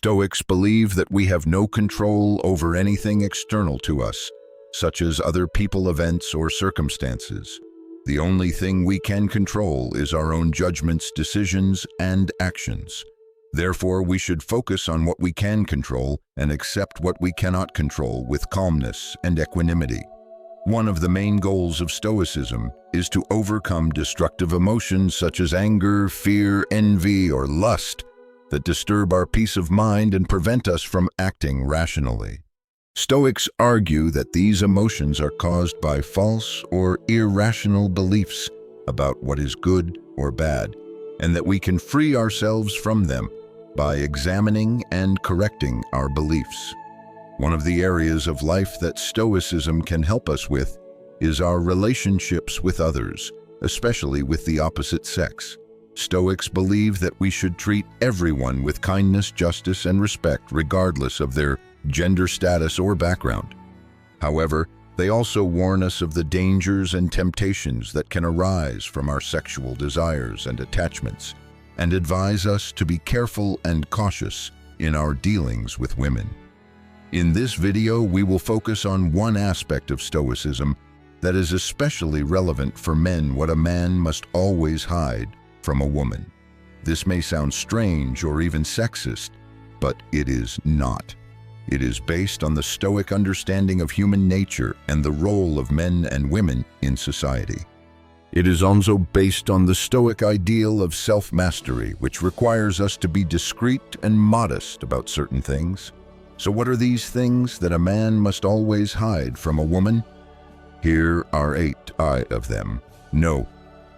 Stoics believe that we have no control over anything external to us, such as other people, events, or circumstances. The only thing we can control is our own judgments, decisions, and actions. Therefore, we should focus on what we can control and accept what we cannot control with calmness and equanimity. One of the main goals of Stoicism is to overcome destructive emotions such as anger, fear, envy, or lust that disturb our peace of mind and prevent us from acting rationally. Stoics argue that these emotions are caused by false or irrational beliefs about what is good or bad, and that we can free ourselves from them by examining and correcting our beliefs. One of the areas of life that Stoicism can help us with is our relationships with others, especially with the opposite sex. Stoics believe that we should treat everyone with kindness, justice, and respect regardless of their gender status or background. However, they also warn us of the dangers and temptations that can arise from our sexual desires and attachments, and advise us to be careful and cautious in our dealings with women. In this video, we will focus on one aspect of Stoicism that is especially relevant for men: what a man must always hide from a woman. This may sound strange or even sexist, but it is not. It is based on the Stoic understanding of human nature and the role of men and women in society. It is also based on the Stoic ideal of self-mastery, which requires us to be discreet and modest about certain things. So what are these things that a man must always hide from a woman? Here are 8 of them. No.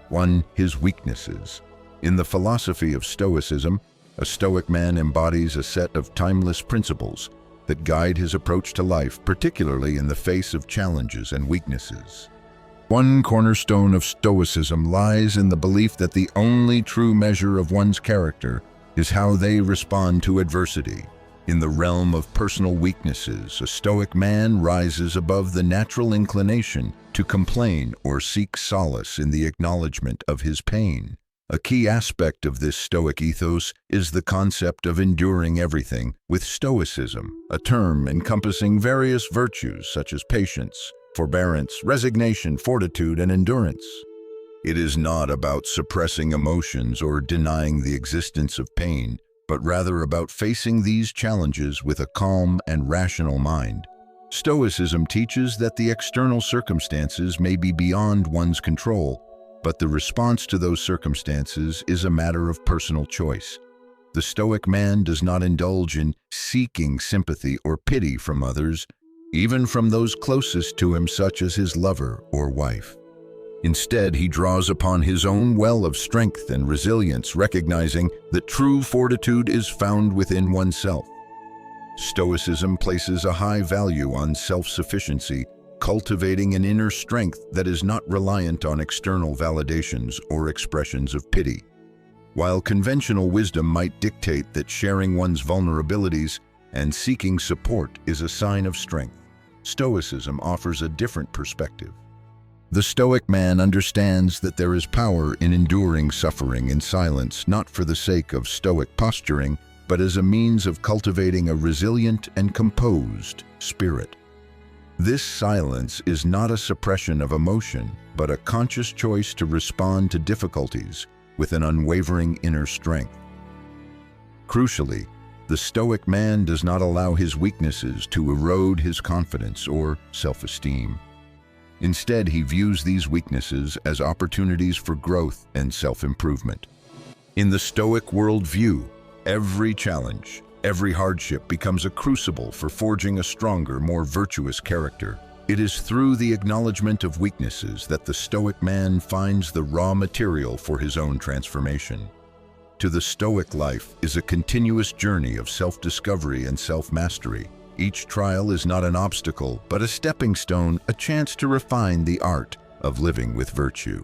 1. His weaknesses. In the philosophy of Stoicism, a Stoic man embodies a set of timeless principles that guide his approach to life, particularly in the face of challenges and weaknesses. One cornerstone of Stoicism lies in the belief that the only true measure of one's character is how they respond to adversity. In the realm of personal weaknesses, a Stoic man rises above the natural inclination to complain or seek solace in the acknowledgement of his pain. A key aspect of this Stoic ethos is the concept of enduring everything with Stoicism, a term encompassing various virtues such as patience, forbearance, resignation, fortitude, and endurance. It is not about suppressing emotions or denying the existence of pain, but rather about facing these challenges with a calm and rational mind. Stoicism teaches that the external circumstances may be beyond one's control, but the response to those circumstances is a matter of personal choice. The Stoic man does not indulge in seeking sympathy or pity from others, even from those closest to him, such as his lover or wife. Instead, he draws upon his own well of strength and resilience, recognizing that true fortitude is found within oneself. Stoicism places a high value on self-sufficiency, cultivating an inner strength that is not reliant on external validations or expressions of pity. While conventional wisdom might dictate that sharing one's vulnerabilities and seeking support is a sign of strength, Stoicism offers a different perspective. The Stoic man understands that there is power in enduring suffering in silence, not for the sake of Stoic posturing, but as a means of cultivating a resilient and composed spirit. This silence is not a suppression of emotion, but a conscious choice to respond to difficulties with an unwavering inner strength. Crucially, the Stoic man does not allow his weaknesses to erode his confidence or self-esteem. Instead, he views these weaknesses as opportunities for growth and self-improvement. In the Stoic worldview, every challenge, every hardship becomes a crucible for forging a stronger, more virtuous character. It is through the acknowledgement of weaknesses that the Stoic man finds the raw material for his own transformation. To the Stoic life is a continuous journey of self-discovery and self-mastery. Each trial is not an obstacle, but a stepping stone, a chance to refine the art of living with virtue.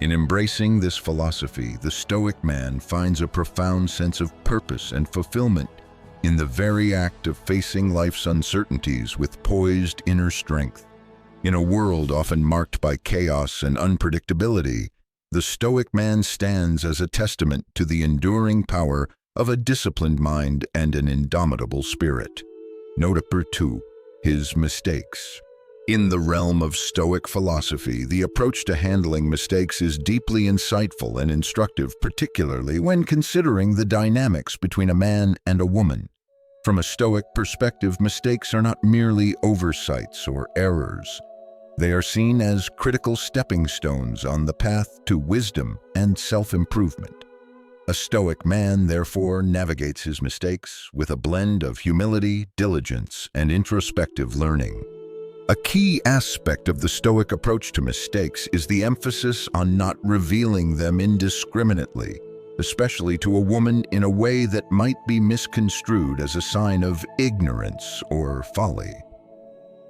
In embracing this philosophy, the Stoic man finds a profound sense of purpose and fulfillment in the very act of facing life's uncertainties with poised inner strength. In a world often marked by chaos and unpredictability, the Stoic man stands as a testament to the enduring power of a disciplined mind and an indomitable spirit. Note number 2. His mistakes. In the realm of Stoic philosophy, the approach to handling mistakes is deeply insightful and instructive, particularly when considering the dynamics between a man and a woman. From a Stoic perspective, mistakes are not merely oversights or errors. They are seen as critical stepping stones on the path to wisdom and self-improvement. A Stoic man, therefore, navigates his mistakes with a blend of humility, diligence, and introspective learning. A key aspect of the Stoic approach to mistakes is the emphasis on not revealing them indiscriminately, especially to a woman, in a way that might be misconstrued as a sign of ignorance or folly.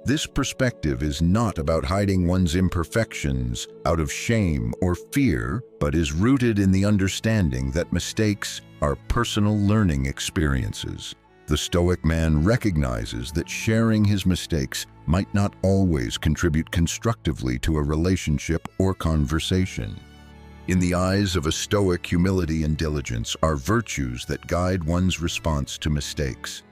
This perspective is not about hiding one's imperfections out of shame or fear, but is rooted in the understanding that mistakes are personal learning experiences. The Stoic man recognizes that sharing his mistakes might not always contribute constructively to a relationship or conversation. In the eyes of a Stoic, humility and diligence are virtues that guide one's response to mistakes.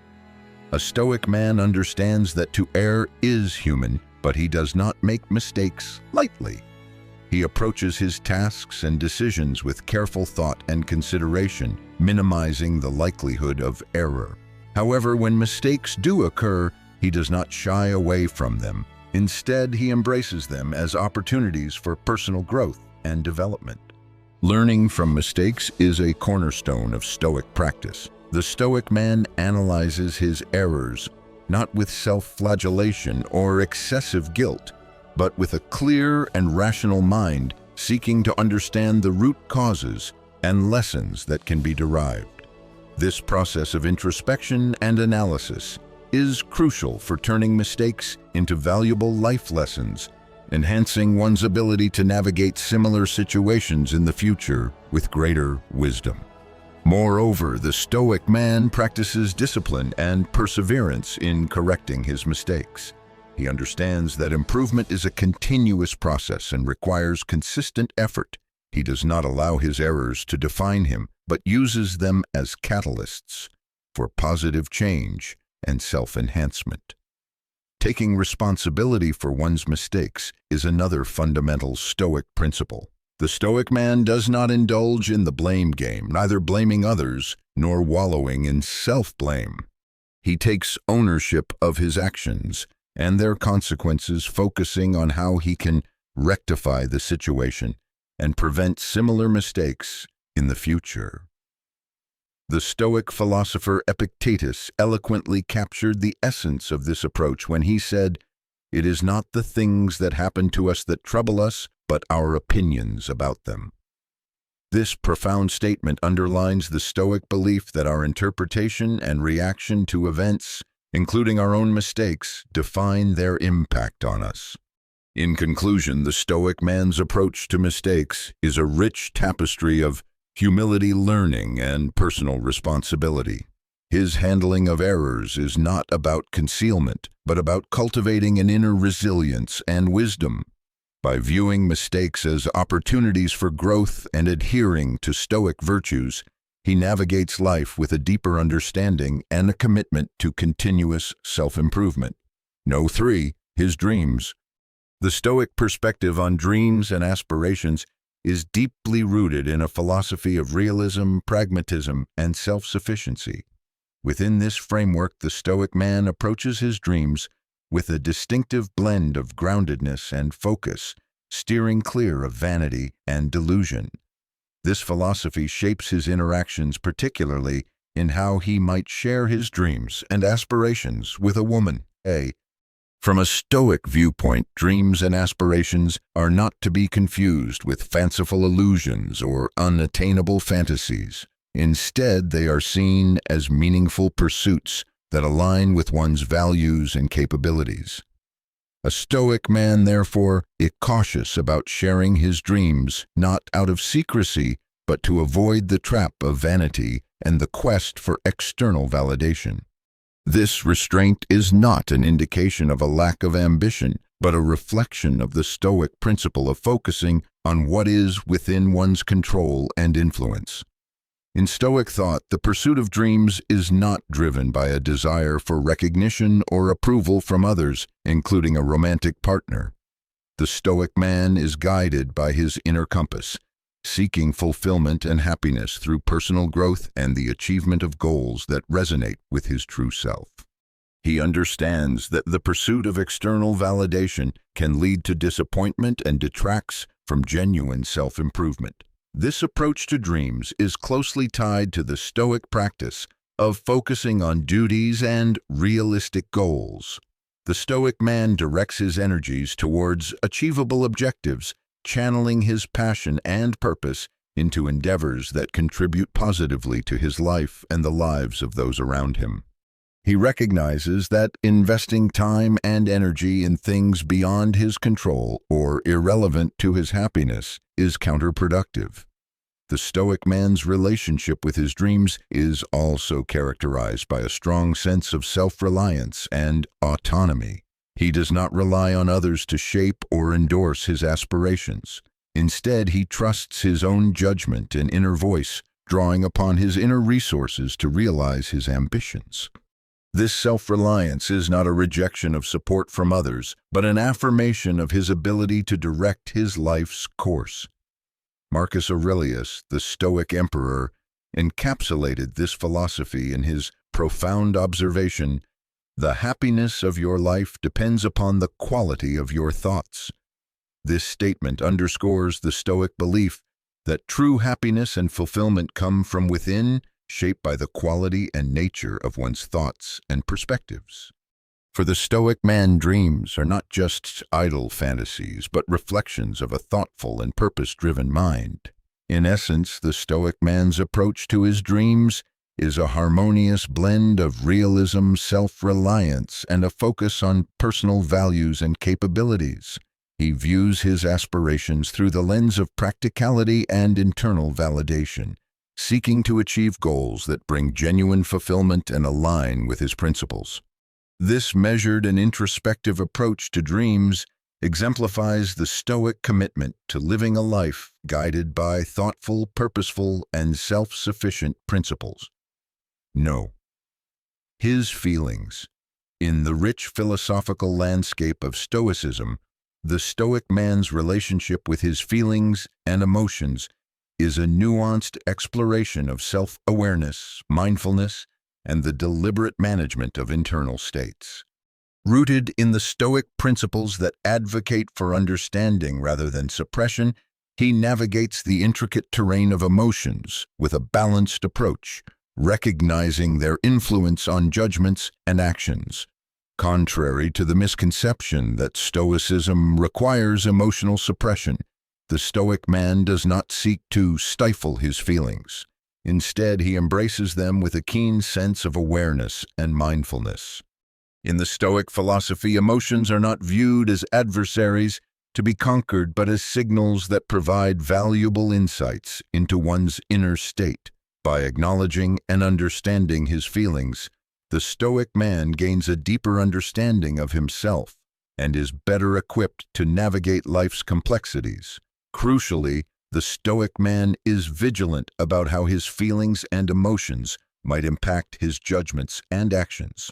A Stoic man understands that to err is human, but he does not make mistakes lightly. He approaches his tasks and decisions with careful thought and consideration, minimizing the likelihood of error. However, when mistakes do occur, he does not shy away from them. Instead, he embraces them as opportunities for personal growth and development. Learning from mistakes is a cornerstone of Stoic practice. The Stoic man analyzes his errors, not with self-flagellation or excessive guilt, but with a clear and rational mind, seeking to understand the root causes and lessons that can be derived. This process of introspection and analysis is crucial for turning mistakes into valuable life lessons, enhancing one's ability to navigate similar situations in the future with greater wisdom. Moreover, the Stoic man practices discipline and perseverance in correcting his mistakes. He understands that improvement is a continuous process and requires consistent effort. He does not allow his errors to define him, but uses them as catalysts for positive change and self-enhancement. Taking responsibility for one's mistakes is another fundamental Stoic principle. The Stoic man does not indulge in the blame game, neither blaming others nor wallowing in self-blame. He takes ownership of his actions and their consequences, focusing on how he can rectify the situation and prevent similar mistakes in the future. The Stoic philosopher Epictetus eloquently captured the essence of this approach when he said, "It is not the things that happen to us that trouble us, but our opinions about them." This profound statement underlines the Stoic belief that our interpretation and reaction to events, including our own mistakes, define their impact on us. In conclusion, the Stoic man's approach to mistakes is a rich tapestry of humility, learning, and personal responsibility. His handling of errors is not about concealment, but about cultivating an inner resilience and wisdom. By viewing mistakes as opportunities for growth and adhering to Stoic virtues, he navigates life with a deeper understanding and a commitment to continuous self-improvement. No. 3. His dreams. The Stoic perspective on dreams and aspirations is deeply rooted in a philosophy of realism, pragmatism, and self-sufficiency. Within this framework, the Stoic man approaches his dreams with a distinctive blend of groundedness and focus, steering clear of vanity and delusion. This philosophy shapes his interactions, particularly in how he might share his dreams and aspirations with a woman. From a Stoic viewpoint, dreams and aspirations are not to be confused with fanciful illusions or unattainable fantasies. Instead, they are seen as meaningful pursuits that align with one's values and capabilities. A Stoic man, therefore, is cautious about sharing his dreams, not out of secrecy, but to avoid the trap of vanity and the quest for external validation. This restraint is not an indication of a lack of ambition, but a reflection of the Stoic principle of focusing on what is within one's control and influence. In Stoic thought, the pursuit of dreams is not driven by a desire for recognition or approval from others, including a romantic partner. The Stoic man is guided by his inner compass, seeking fulfillment and happiness through personal growth and the achievement of goals that resonate with his true self. He understands that the pursuit of external validation can lead to disappointment and detracts from genuine self-improvement. This approach to dreams is closely tied to the Stoic practice of focusing on duties and realistic goals. The Stoic man directs his energies towards achievable objectives, channeling his passion and purpose into endeavors that contribute positively to his life and the lives of those around him. He recognizes that investing time and energy in things beyond his control or irrelevant to his happiness is counterproductive. The Stoic man's relationship with his dreams is also characterized by a strong sense of self-reliance and autonomy. He does not rely on others to shape or endorse his aspirations. Instead, he trusts his own judgment and inner voice, drawing upon his inner resources to realize his ambitions. This self-reliance is not a rejection of support from others, but an affirmation of his ability to direct his life's course. Marcus Aurelius, the Stoic emperor, encapsulated this philosophy in his profound observation, "The happiness of your life depends upon the quality of your thoughts." This statement underscores the Stoic belief that true happiness and fulfillment come from within, shaped by the quality and nature of one's thoughts and perspectives. For the Stoic man, dreams are not just idle fantasies, but reflections of a thoughtful and purpose-driven mind. In essence, the Stoic man's approach to his dreams is a harmonious blend of realism, self-reliance, and a focus on personal values and capabilities. He views his aspirations through the lens of practicality and internal validation, seeking to achieve goals that bring genuine fulfillment and align with his principles. This measured and introspective approach to dreams exemplifies the Stoic commitment to living a life guided by thoughtful, purposeful, and self-sufficient principles. No. His feelings. In the rich philosophical landscape of Stoicism, the Stoic man's relationship with his feelings and emotions is a nuanced exploration of self-awareness, mindfulness, and the deliberate management of internal states. Rooted in the Stoic principles that advocate for understanding rather than suppression, he navigates the intricate terrain of emotions with a balanced approach, recognizing their influence on judgments and actions. Contrary to the misconception that Stoicism requires emotional suppression, the Stoic man does not seek to stifle his feelings. Instead, he embraces them with a keen sense of awareness and mindfulness. In the Stoic philosophy, emotions are not viewed as adversaries to be conquered, but as signals that provide valuable insights into one's inner state. By acknowledging and understanding his feelings, the Stoic man gains a deeper understanding of himself and is better equipped to navigate life's complexities. Crucially, the Stoic man is vigilant about how his feelings and emotions might impact his judgments and actions.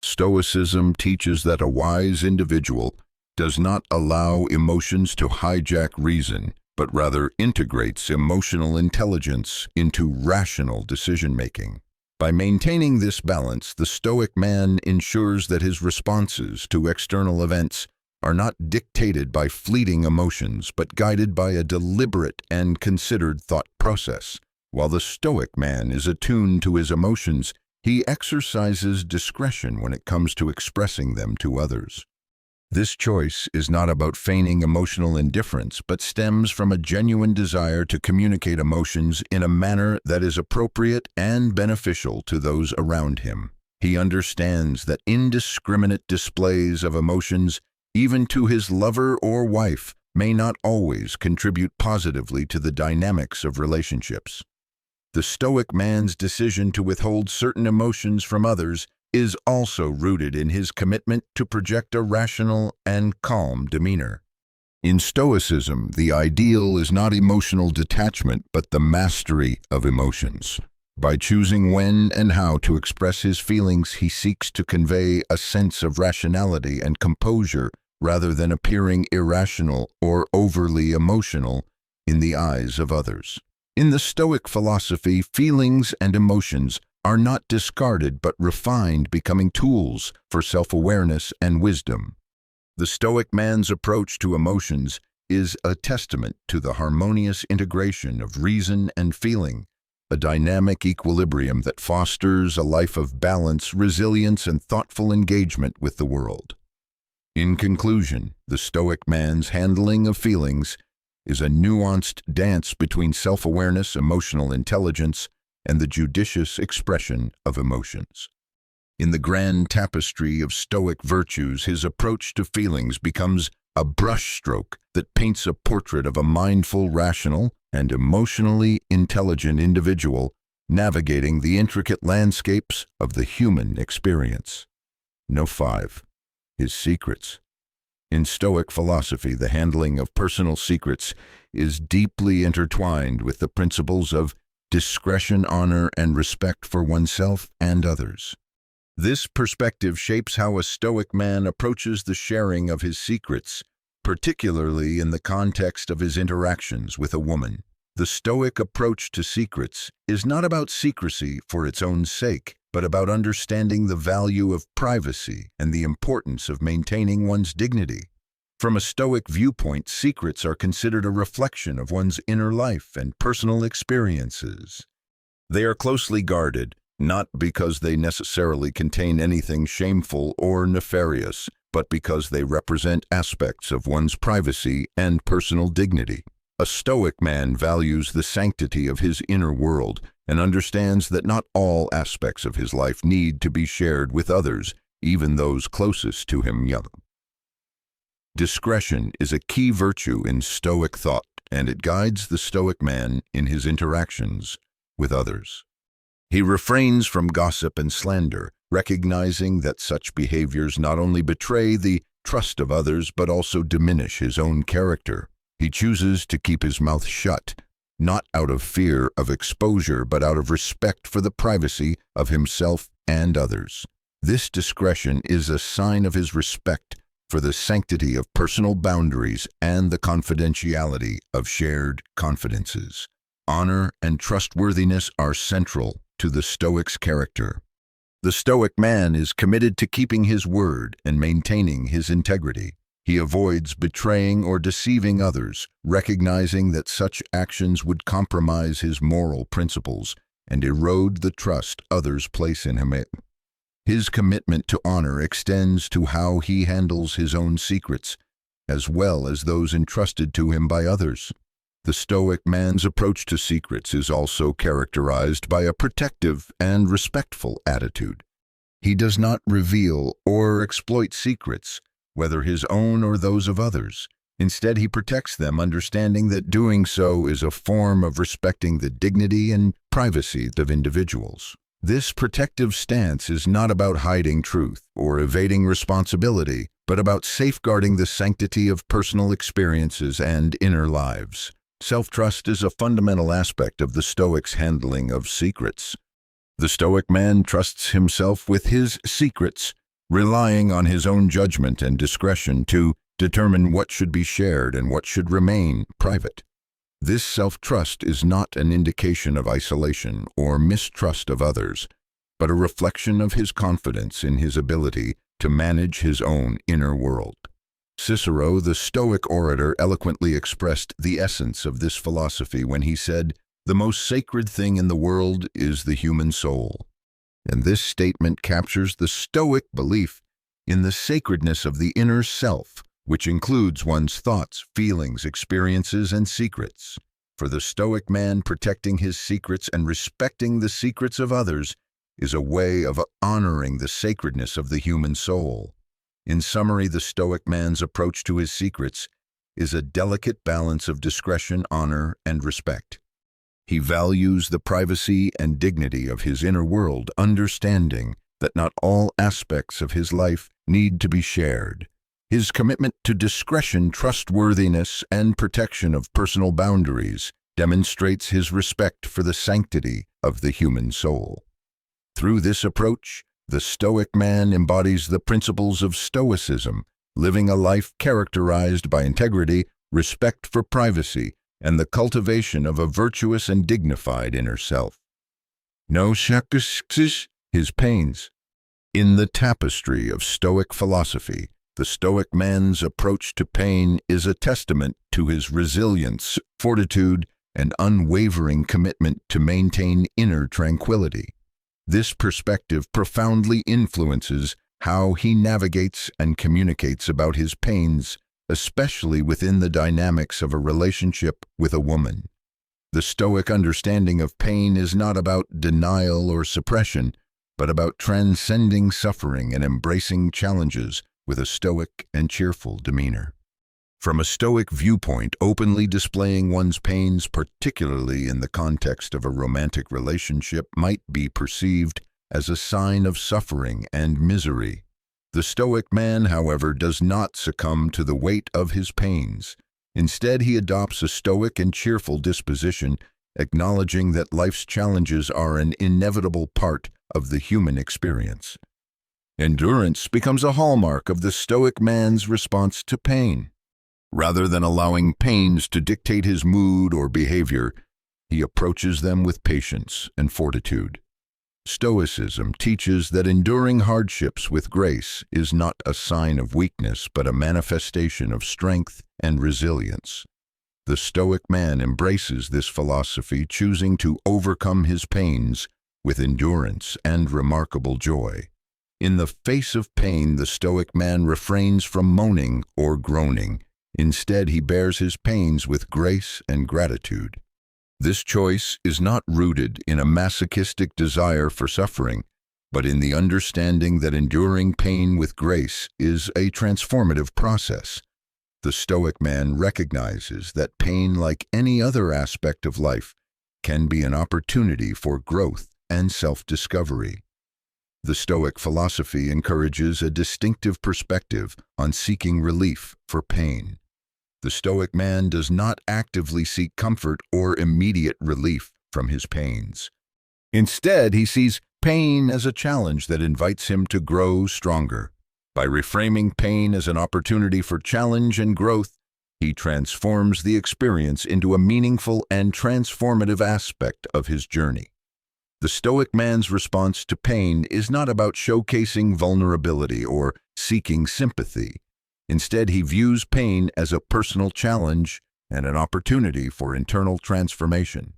Stoicism teaches that a wise individual does not allow emotions to hijack reason, but rather integrates emotional intelligence into rational decision-making. By maintaining this balance, the Stoic man ensures that his responses to external events are not dictated by fleeting emotions, but guided by a deliberate and considered thought process. While the Stoic man is attuned to his emotions, he exercises discretion when it comes to expressing them to others. This choice is not about feigning emotional indifference, but stems from a genuine desire to communicate emotions in a manner that is appropriate and beneficial to those around him. He understands that indiscriminate displays of emotions, even to his lover or wife, may not always contribute positively to the dynamics of relationships. The Stoic man's decision to withhold certain emotions from others is also rooted in his commitment to project a rational and calm demeanor. In Stoicism, the ideal is not emotional detachment, but the mastery of emotions. By choosing when and how to express his feelings, he seeks to convey a sense of rationality and composure rather than appearing irrational or overly emotional in the eyes of others. In the Stoic philosophy, feelings and emotions are not discarded but refined, becoming tools for self-awareness and wisdom. The Stoic man's approach to emotions is a testament to the harmonious integration of reason and feeling, a dynamic equilibrium that fosters a life of balance, resilience, and thoughtful engagement with the world. In conclusion, the Stoic man's handling of feelings is a nuanced dance between self-awareness, emotional intelligence, and the judicious expression of emotions. In the grand tapestry of Stoic virtues, his approach to feelings becomes a brushstroke that paints a portrait of a mindful, rational, and emotionally intelligent individual navigating the intricate landscapes of the human experience. No. 5. His secrets. In Stoic philosophy, the handling of personal secrets is deeply intertwined with the principles of discretion, honor, and respect for oneself and others. This perspective shapes how a Stoic man approaches the sharing of his secrets, particularly in the context of his interactions with a woman. The Stoic approach to secrets is not about secrecy for its own sake, but about understanding the value of privacy and the importance of maintaining one's dignity. From a Stoic viewpoint, secrets are considered a reflection of one's inner life and personal experiences. They are closely guarded, not because they necessarily contain anything shameful or nefarious, but because they represent aspects of one's privacy and personal dignity. A Stoic man values the sanctity of his inner world and understands that not all aspects of his life need to be shared with others, even those closest to him. Discretion is a key virtue in Stoic thought, and it guides the Stoic man in his interactions with others. He refrains from gossip and slander, recognizing that such behaviors not only betray the trust of others but also diminish his own character. He chooses to keep his mouth shut, not out of fear of exposure but out of respect for the privacy of himself and others. This discretion is a sign of his respect for the sanctity of personal boundaries and the confidentiality of shared confidences. Honor and trustworthiness are central to the Stoic's character. The Stoic man is committed to keeping his word and maintaining his integrity. He avoids betraying or deceiving others, recognizing that such actions would compromise his moral principles and erode the trust others place in him. His commitment to honor extends to how he handles his own secrets, as well as those entrusted to him by others. The Stoic man's approach to secrets is also characterized by a protective and respectful attitude. He does not reveal or exploit secrets, whether his own or those of others. Instead, he protects them, understanding that doing so is a form of respecting the dignity and privacy of individuals. This protective stance is not about hiding truth or evading responsibility, but about safeguarding the sanctity of personal experiences and inner lives. Self-trust is a fundamental aspect of the Stoic's handling of secrets. The Stoic man trusts himself with his secrets, relying on his own judgment and discretion to determine what should be shared and what should remain private. This self-trust is not an indication of isolation or mistrust of others, but a reflection of his confidence in his ability to manage his own inner world. Cicero, the Stoic orator, eloquently expressed the essence of this philosophy when he said, "The most sacred thing in the world is the human soul." And this statement captures the Stoic belief in the sacredness of the inner self, which includes one's thoughts, feelings, experiences, and secrets. For the Stoic man, protecting his secrets and respecting the secrets of others is a way of honoring the sacredness of the human soul. In summary, the Stoic man's approach to his secrets is a delicate balance of discretion, honor, and respect. He values the privacy and dignity of his inner world, understanding that not all aspects of his life need to be shared. His commitment to discretion, trustworthiness, and protection of personal boundaries demonstrates his respect for the sanctity of the human soul. Through this approach, the Stoic man embodies the principles of Stoicism, living a life characterized by integrity, respect for privacy, and the cultivation of a virtuous and dignified inner self. No sacrifices his pains. In the tapestry of Stoic philosophy, the Stoic man's approach to pain is a testament to his resilience, fortitude, and unwavering commitment to maintain inner tranquility. This perspective profoundly influences how he navigates and communicates about his pains, especially within the dynamics of a relationship with a woman. The Stoic understanding of pain is not about denial or suppression, but about transcending suffering and embracing challenges with a stoic and cheerful demeanor. From a Stoic viewpoint, openly displaying one's pains, particularly in the context of a romantic relationship, might be perceived as a sign of suffering and misery. The Stoic man, however, does not succumb to the weight of his pains. Instead, he adopts a stoic and cheerful disposition, acknowledging that life's challenges are an inevitable part of the human experience. Endurance becomes a hallmark of the Stoic man's response to pain. Rather than allowing pains to dictate his mood or behavior, he approaches them with patience and fortitude. Stoicism teaches that enduring hardships with grace is not a sign of weakness, but a manifestation of strength and resilience. The Stoic man embraces this philosophy, choosing to overcome his pains with endurance and remarkable joy. In the face of pain, the Stoic man refrains from moaning or groaning. Instead, he bears his pains with grace and gratitude. This choice is not rooted in a masochistic desire for suffering, but in the understanding that enduring pain with grace is a transformative process. The Stoic man recognizes that pain, like any other aspect of life, can be an opportunity for growth and self-discovery. The Stoic philosophy encourages a distinctive perspective on seeking relief for pain. The Stoic man does not actively seek comfort or immediate relief from his pains. Instead, he sees pain as a challenge that invites him to grow stronger. By reframing pain as an opportunity for challenge and growth, he transforms the experience into a meaningful and transformative aspect of his journey. The Stoic man's response to pain is not about showcasing vulnerability or seeking sympathy. Instead, he views pain as a personal challenge and an opportunity for internal transformation.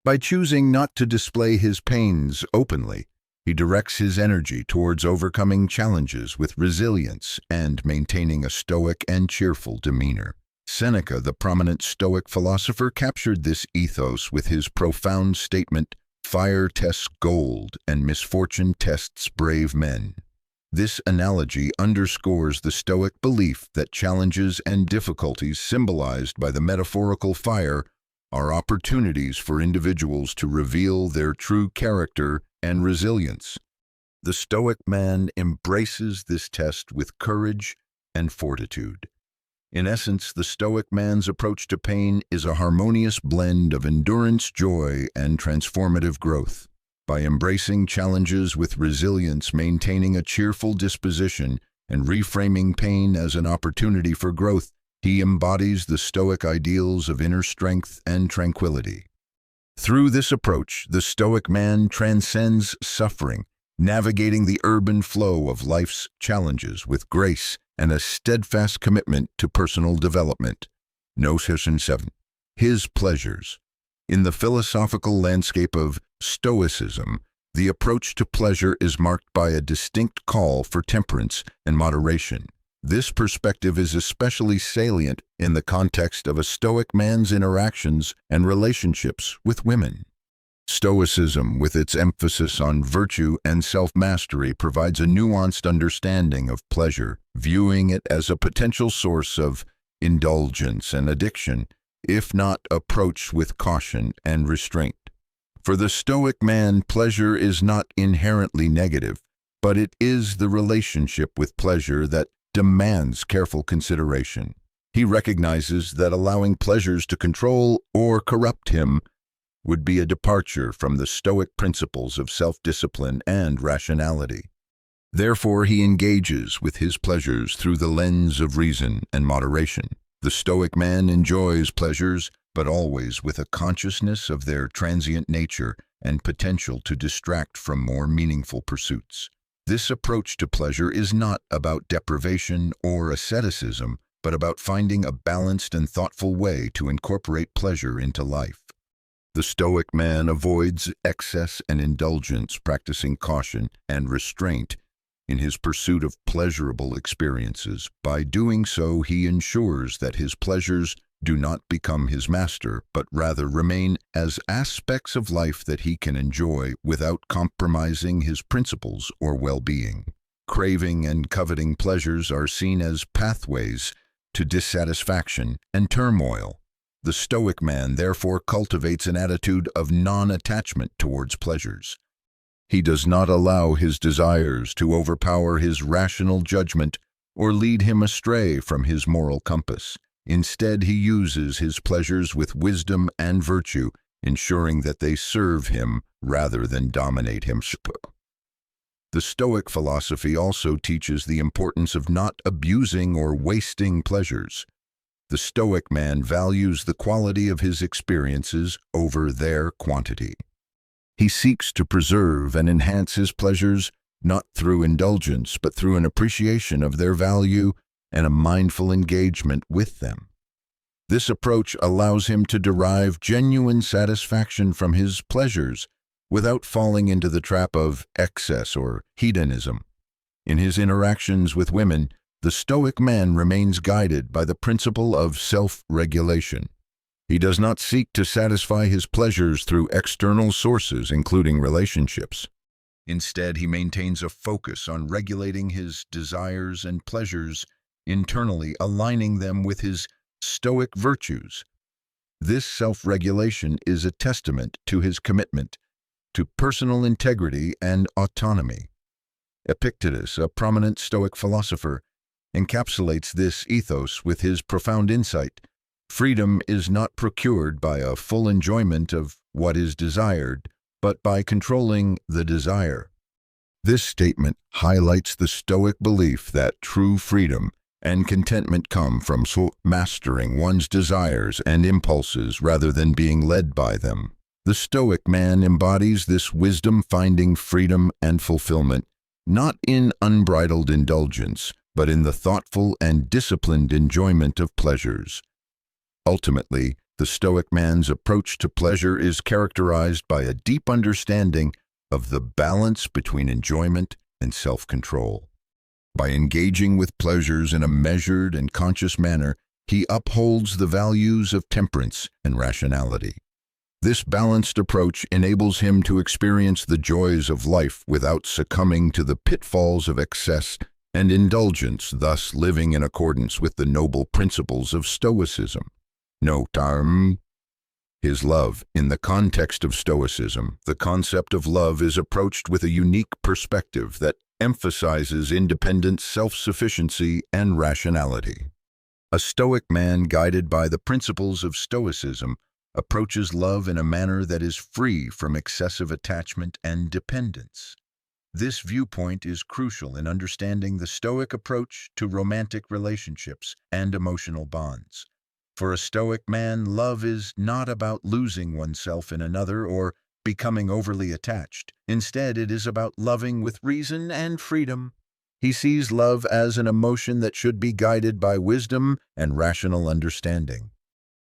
By choosing not to display his pains openly, he directs his energy towards overcoming challenges with resilience and maintaining a stoic and cheerful demeanor. Seneca, the prominent Stoic philosopher, captured this ethos with his profound statement, "Fire tests gold, and misfortune tests brave men." This analogy underscores the Stoic belief that challenges and difficulties symbolized by the metaphorical fire are opportunities for individuals to reveal their true character and resilience. The Stoic man embraces this test with courage and fortitude. In essence, the Stoic man's approach to pain is a harmonious blend of endurance, joy, and transformative growth. By embracing challenges with resilience, maintaining a cheerful disposition, and reframing pain as an opportunity for growth, he embodies the Stoic ideals of inner strength and tranquility. Through this approach, the Stoic man transcends suffering, navigating the urban flow of life's challenges with grace and a steadfast commitment to personal development. Notion 7. His pleasures. In the philosophical landscape of Stoicism, the approach to pleasure is marked by a distinct call for temperance and moderation. This perspective is especially salient in the context of a Stoic man's interactions and relationships with women. Stoicism, with its emphasis on virtue and self-mastery, provides a nuanced understanding of pleasure, viewing it as a potential source of indulgence and addiction, if not approached with caution and restraint. For the Stoic man, pleasure is not inherently negative, but it is the relationship with pleasure that demands careful consideration. He recognizes that allowing pleasures to control or corrupt him would be a departure from the Stoic principles of self-discipline and rationality. Therefore, he engages with his pleasures through the lens of reason and moderation. The Stoic man enjoys pleasures, but always with a consciousness of their transient nature and potential to distract from more meaningful pursuits. This approach to pleasure is not about deprivation or asceticism, but about finding a balanced and thoughtful way to incorporate pleasure into life. The Stoic man avoids excess and indulgence, practicing caution and restraint in his pursuit of pleasurable experiences. By doing so, he ensures that his pleasures do not become his master, but rather remain as aspects of life that he can enjoy without compromising his principles or well-being. Craving and coveting pleasures are seen as pathways to dissatisfaction and turmoil. The Stoic man therefore cultivates an attitude of non-attachment towards pleasures. He does not allow his desires to overpower his rational judgment or lead him astray from his moral compass. Instead, he uses his pleasures with wisdom and virtue, ensuring that they serve him rather than dominate him. The Stoic philosophy also teaches the importance of not abusing or wasting pleasures. The Stoic man values the quality of his experiences over their quantity. He seeks to preserve and enhance his pleasures not through indulgence, but through an appreciation of their value and a mindful engagement with them. This approach allows him to derive genuine satisfaction from his pleasures without falling into the trap of excess or hedonism. In his interactions with women, the Stoic man remains guided by the principle of self-regulation. He does not seek to satisfy his pleasures through external sources, including relationships. Instead, he maintains a focus on regulating his desires and pleasures internally, aligning them with his Stoic virtues. This self-regulation is a testament to his commitment to personal integrity and autonomy. Epictetus, a prominent Stoic philosopher, encapsulates this ethos with his profound insight. Freedom is not procured by a full enjoyment of what is desired, but by controlling the desire. This statement highlights the Stoic belief that true freedom and contentment come from mastering one's desires and impulses rather than being led by them. The Stoic man embodies this wisdom, finding freedom and fulfillment not in unbridled indulgence, but in the thoughtful and disciplined enjoyment of pleasures. Ultimately, the Stoic man's approach to pleasure is characterized by a deep understanding of the balance between enjoyment and self-control. By engaging with pleasures in a measured and conscious manner, he upholds the values of temperance and rationality. This balanced approach enables him to experience the joys of life without succumbing to the pitfalls of excess and indulgence, thus living in accordance with the noble principles of Stoicism. His love. In the context of Stoicism, the concept of love is approached with a unique perspective that emphasizes independence, self-sufficiency, and rationality. A Stoic man guided by the principles of Stoicism approaches love in a manner that is free from excessive attachment and dependence. This viewpoint is crucial in understanding the Stoic approach to romantic relationships and emotional bonds. For a Stoic man, love is not about losing oneself in another or becoming overly attached. Instead, it is about loving with reason and freedom. He sees love as an emotion that should be guided by wisdom and rational understanding.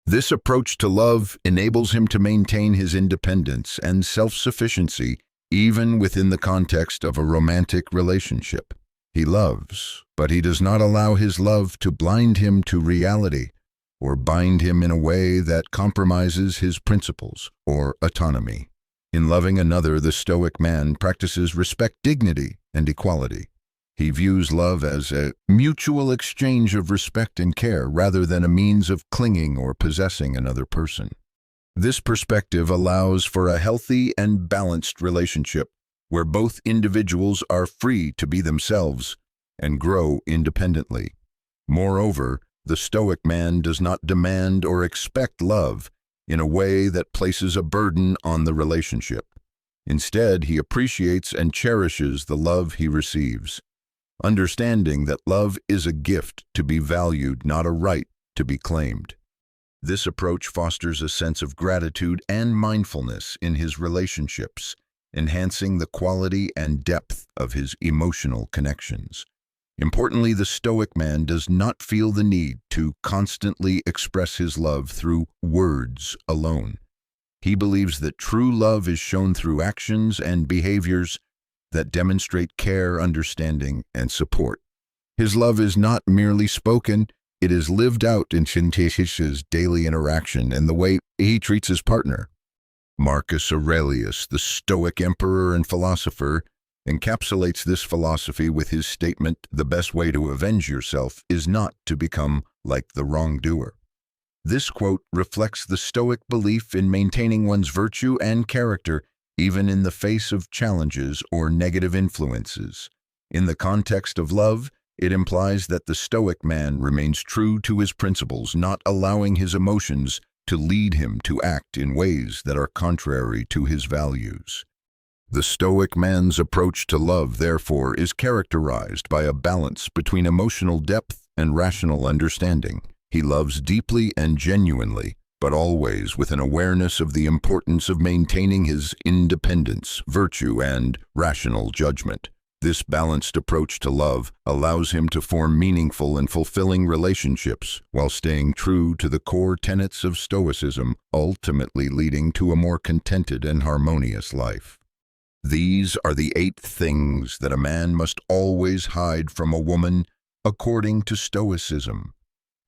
This approach to love enables him to maintain his independence and self-sufficiency even within the context of a romantic relationship. He loves, but he does not allow his love to blind him to reality or bind him in a way that compromises his principles or autonomy. In loving another, the Stoic man practices respect, dignity, and equality. He views love as a mutual exchange of respect and care rather than a means of clinging or possessing another person. This perspective allows for a healthy and balanced relationship where both individuals are free to be themselves and grow independently. Moreover, the Stoic man does not demand or expect love in a way that places a burden on the relationship. Instead, he appreciates and cherishes the love he receives, understanding that love is a gift to be valued, not a right to be claimed. This approach fosters a sense of gratitude and mindfulness in his relationships, enhancing the quality and depth of his emotional connections. Importantly, the Stoic man does not feel the need to constantly express his love through words alone. He believes that true love is shown through actions and behaviors that demonstrate care, understanding, and support. His love is not merely spoken, it is lived out in his daily interaction and the way he treats his partner. Marcus Aurelius, the Stoic emperor and philosopher, encapsulates this philosophy with his statement, "The best way to avenge yourself is not to become like the wrongdoer." This quote reflects the Stoic belief in maintaining one's virtue and character even in the face of challenges or negative influences. In the context of love, it implies that the Stoic man remains true to his principles, not allowing his emotions to lead him to act in ways that are contrary to his values. The Stoic man's approach to love, therefore, is characterized by a balance between emotional depth and rational understanding. He loves deeply and genuinely, but always with an awareness of the importance of maintaining his independence, virtue, and rational judgment. This balanced approach to love allows him to form meaningful and fulfilling relationships while staying true to the core tenets of Stoicism, ultimately leading to a more contented and harmonious life. These are the 8 things that a man must always hide from a woman, according to Stoicism.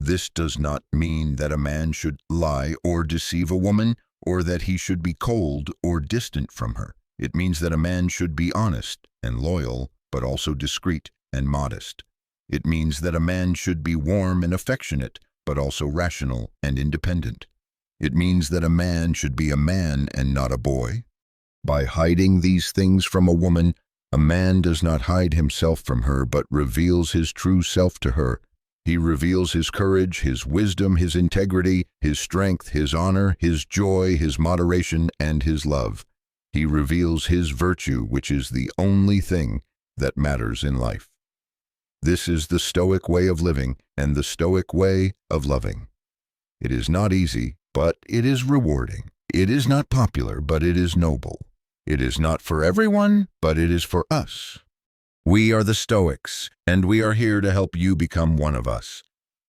This does not mean that a man should lie or deceive a woman, or that he should be cold or distant from her. It means that a man should be honest and loyal, but also discreet and modest. It means that a man should be warm and affectionate, but also rational and independent. It means that a man should be a man and not a boy. By hiding these things from a woman, a man does not hide himself from her, but reveals his true self to her. He reveals his courage, his wisdom, his integrity, his strength, his honor, his joy, his moderation, and his love. He reveals his virtue, which is the only thing that matters in life. This is the Stoic way of living and the Stoic way of loving. It is not easy, but it is rewarding. It is not popular, but it is noble. It is not for everyone, but it is for us. We are the Stoics, and we are here to help you become one of us.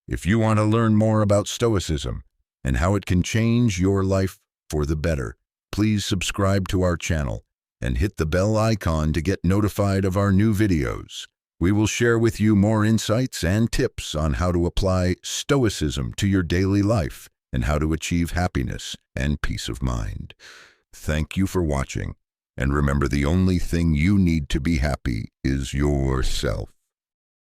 If you want to learn more about Stoicism and how it can change your life for the better, please subscribe to our channel and hit the bell icon to get notified of our new videos. We will share with you more insights and tips on how to apply Stoicism to your daily life and how to achieve happiness and peace of mind. Thank you for watching, and remember, the only thing you need to be happy is yourself.